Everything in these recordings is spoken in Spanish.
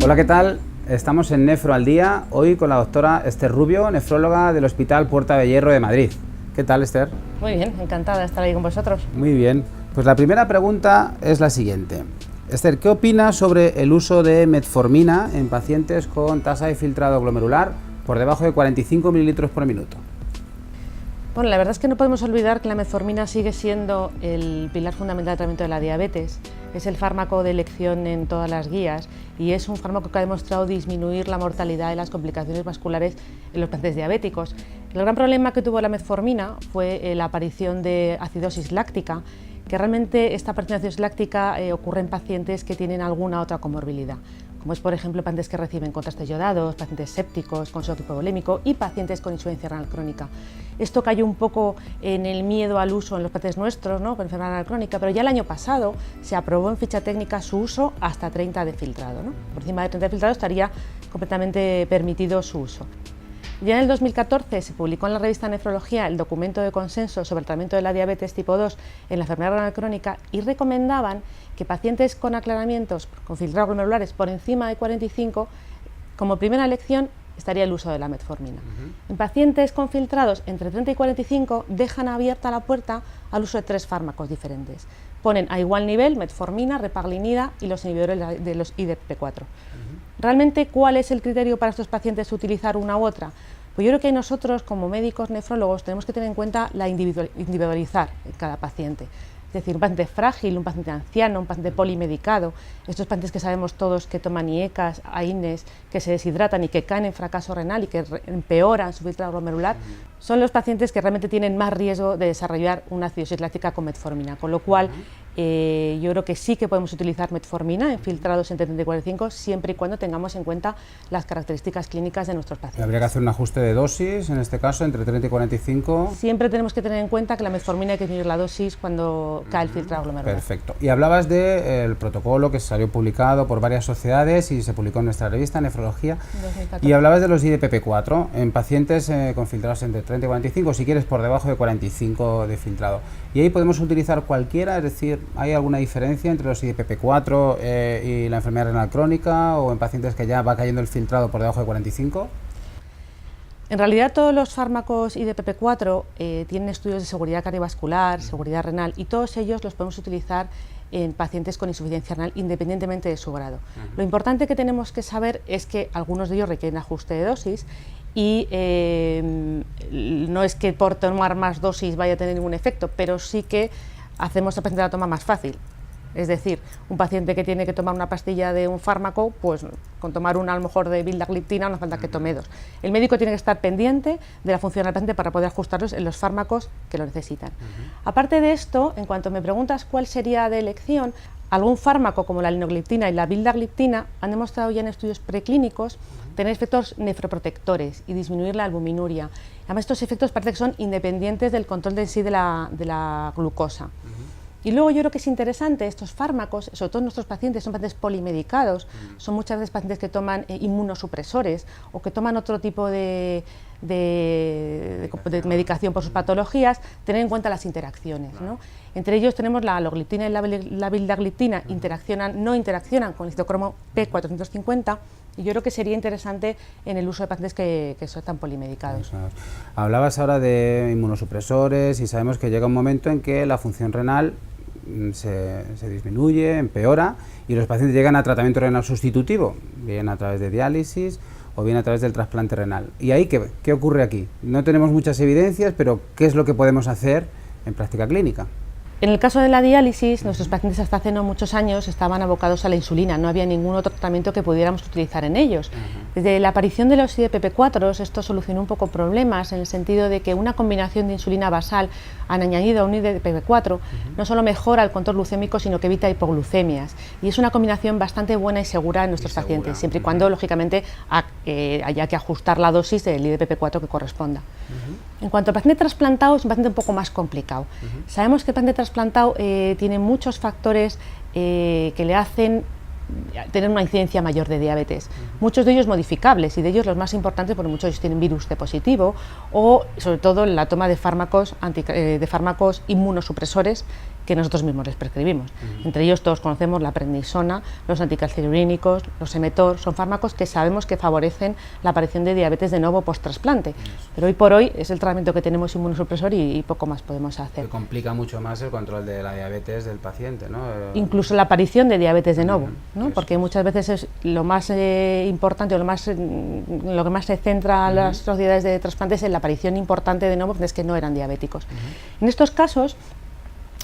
Hola, ¿qué tal? Estamos en Nefro al Día, hoy con la doctora Esther Rubio, nefróloga del Hospital Puerta de Hierro de Madrid. ¿Qué tal, Esther? Muy bien, encantada de estar ahí con vosotros. Muy bien. Pues la primera pregunta es la siguiente. Esther, ¿qué opinas sobre el uso de metformina en pacientes con tasa de filtrado glomerular por debajo de 45 mililitros por minuto? Bueno, la verdad es que no podemos olvidar que la metformina sigue siendo el pilar fundamental del tratamiento de la diabetes. Es el fármaco de elección en todas las guías y es un fármaco que ha demostrado disminuir la mortalidad y las complicaciones vasculares en los pacientes diabéticos. El gran problema que tuvo la metformina fue la aparición de acidosis láctica, que realmente esta aparición de acidosis láctica ocurre en pacientes que tienen alguna otra comorbilidad, como es por ejemplo pacientes que reciben contrastes yodados, pacientes sépticos con shock hipovolémico y pacientes con insuficiencia renal crónica. Esto cayó un poco en el miedo al uso en los pacientes nuestros, ¿no?, con enfermedad renal crónica, pero ya el año pasado se aprobó en ficha técnica su uso hasta 30 de filtrado, ¿no? Por encima de 30 de filtrado estaría completamente permitido su uso. Ya en el 2014 se publicó en la revista Nefrología el documento de consenso sobre el tratamiento de la diabetes tipo 2 en la enfermedad renal crónica y recomendaban que pacientes con aclaramientos con filtrados glomerulares por encima de 45, como primera elección estaría el uso de la metformina. En pacientes con filtrados entre 30 y 45 dejan abierta la puerta al uso de 3 fármacos diferentes. Ponen a igual nivel metformina, repaglinida y los inhibidores de los IDP4. ¿Realmente cuál es el criterio para estos pacientes utilizar una u otra? Pues yo creo que nosotros como médicos nefrólogos tenemos que tener en cuenta individualizar cada paciente. Es decir, un paciente frágil, un paciente anciano, un paciente polimedicado, estos pacientes que sabemos todos que toman IECAS, AINES, que se deshidratan y que caen en fracaso renal y que empeoran su filtrado glomerular, son los pacientes que realmente tienen más riesgo de desarrollar una acidosis láctica con metformina, con lo cual yo creo que sí que podemos utilizar metformina en filtrados entre 30 y 45 siempre y cuando tengamos en cuenta las características clínicas de nuestros pacientes. ¿Habría que hacer un ajuste de dosis, en este caso, entre 30 y 45? Siempre tenemos que tener en cuenta que la metformina hay que disminuir la dosis cuando cae el filtrado glomerular. Perfecto. Y hablabas del protocolo que salió publicado por varias sociedades y se publicó en nuestra revista Nefrología. 2014. Y hablabas de los IDPP4 en pacientes con filtrados entre 30 y 45, si quieres por debajo de 45 de filtrado. Y ahí podemos utilizar cualquiera, es decir, ¿hay alguna diferencia entre los IDPP4 y la enfermedad renal crónica o en pacientes que ya va cayendo el filtrado por debajo de 45? En realidad todos los fármacos IDPP4 tienen estudios de seguridad cardiovascular, seguridad renal y todos ellos los podemos utilizar en pacientes con insuficiencia renal independientemente de su grado. Lo importante que tenemos que saber es que algunos de ellos requieren ajuste de dosis y no es que por tomar más dosis vaya a tener ningún efecto, pero sí que hacemos al paciente la toma más fácil. Es decir, un paciente que tiene que tomar una pastilla de un fármaco, pues con tomar una a lo mejor de vildagliptina no hace falta que tome 2. El médico tiene que estar pendiente de la función del paciente para poder ajustarlos en los fármacos que lo necesitan. Aparte de esto, en cuanto me preguntas cuál sería de elección, algún fármaco como la linogliptina y la vildagliptina han demostrado ya en estudios preclínicos tener efectos nefroprotectores y disminuir la albuminuria. Además, estos efectos parece que son independientes del control de sí de la glucosa. Y luego yo creo que es interesante, estos fármacos, sobre todo nuestros pacientes, son pacientes polimedicados, son muchas veces pacientes que toman inmunosupresores o que toman otro tipo de medicación por sus patologías, tener en cuenta las interacciones, ¿no? Entre ellos tenemos la alogliptina y la vildagliptina, no interaccionan con el citocromo P450, y yo creo que sería interesante en el uso de pacientes que son tan polimedicados. Hablabas ahora de inmunosupresores y sabemos que llega un momento en que la función renal se disminuye, empeora y los pacientes llegan a tratamiento renal sustitutivo, bien a través de diálisis o bien a través del trasplante renal. ¿Y ahí qué ocurre aquí? No tenemos muchas evidencias, pero ¿qué es lo que podemos hacer en práctica clínica? En el caso de la diálisis, nuestros pacientes hasta hace no muchos años estaban abocados a la insulina, no había ningún otro tratamiento que pudiéramos utilizar en ellos. Desde la aparición de los IDPP4, esto solucionó un poco problemas en el sentido de que una combinación de insulina basal añadida a un IDPP4 no solo mejora el control glucémico, sino que evita hipoglucemias. Y es una combinación bastante buena y segura en nuestros pacientes, siempre y cuando, lógicamente, haya que ajustar la dosis del IDPP4 que corresponda. En cuanto al paciente trasplantado, es un paciente un poco más complicado. Sabemos que el paciente trasplantado tiene muchos factores que le hacen tener una incidencia mayor de diabetes. Muchos de ellos modificables y de ellos los más importantes, porque muchos de ellos tienen virus C positivo o sobre todo la toma de fármacos inmunosupresores que nosotros mismos les prescribimos. Entre ellos todos conocemos la prednisona, los anticalciurínicos, los Emetor, son fármacos que sabemos que favorecen la aparición de diabetes de nuevo post-trasplante, pero hoy por hoy es el tratamiento que tenemos inmunosupresor y poco más podemos hacer. Que complica mucho más el control de la diabetes del paciente, ¿no? Incluso la aparición de diabetes de nuevo, ¿no? Porque muchas veces es lo más importante o lo que más se centra a las sociedades de trasplantes en la aparición importante de nuevo, es que no eran diabéticos. En estos casos,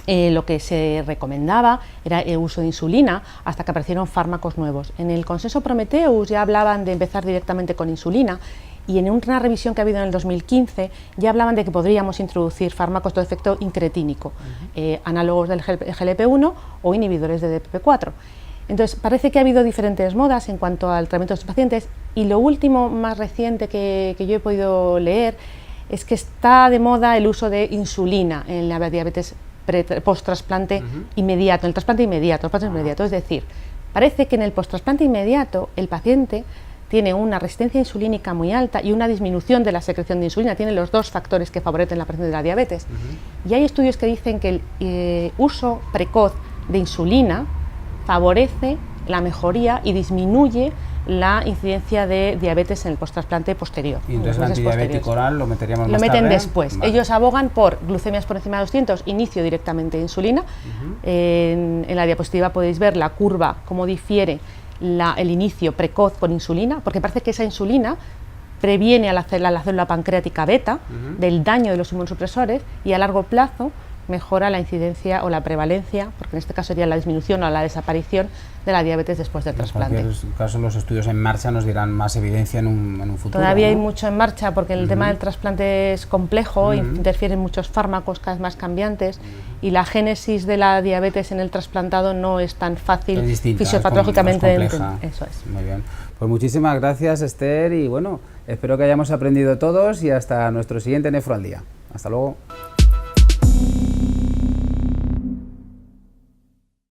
lo que se recomendaba era el uso de insulina hasta que aparecieron fármacos nuevos. En el consenso Prometheus ya hablaban de empezar directamente con insulina, y en una revisión que ha habido en el 2015 ya hablaban de que podríamos introducir fármacos de efecto incretínico, análogos del GLP-1 o inhibidores de DPP-4. Entonces parece que ha habido diferentes modas en cuanto al tratamiento de estos pacientes, y lo último más reciente que yo he podido leer es que está de moda el uso de insulina en la diabetes post-trasplante inmediato, en el trasplante inmediato, es decir, parece que en el post-trasplante inmediato el paciente tiene una resistencia insulínica muy alta y una disminución de la secreción de insulina, tiene los dos factores que favorecen la aparición de la diabetes. Y hay estudios que dicen que el uso precoz de insulina favorece la mejoría y disminuye la incidencia de diabetes en el post-trasplante posterior. Y entonces el antidiabético oral lo meteríamos más tarde. Lo meten después. Vale. Ellos abogan por glucemias por encima de 200, inicio directamente de insulina. En la diapositiva podéis ver la curva, cómo difiere el inicio precoz con insulina, porque parece que esa insulina previene a la célula pancreática beta del daño de los inmunosupresores, y a largo plazo mejora la incidencia o la prevalencia, porque en este caso sería la disminución o la desaparición de la diabetes después del trasplante. En cualquier caso, los estudios en marcha nos dirán más evidencia en un futuro. Todavía hay mucho en marcha, porque el tema del trasplante es complejo, interfieren muchos fármacos cada vez más cambiantes, y la génesis de la diabetes en el trasplantado no es tan fácil fisiopatológicamente de entender. Eso es. Muy bien. Pues muchísimas gracias, Esther, y bueno, espero que hayamos aprendido todos, y hasta nuestro siguiente Nefro al Día. Hasta luego.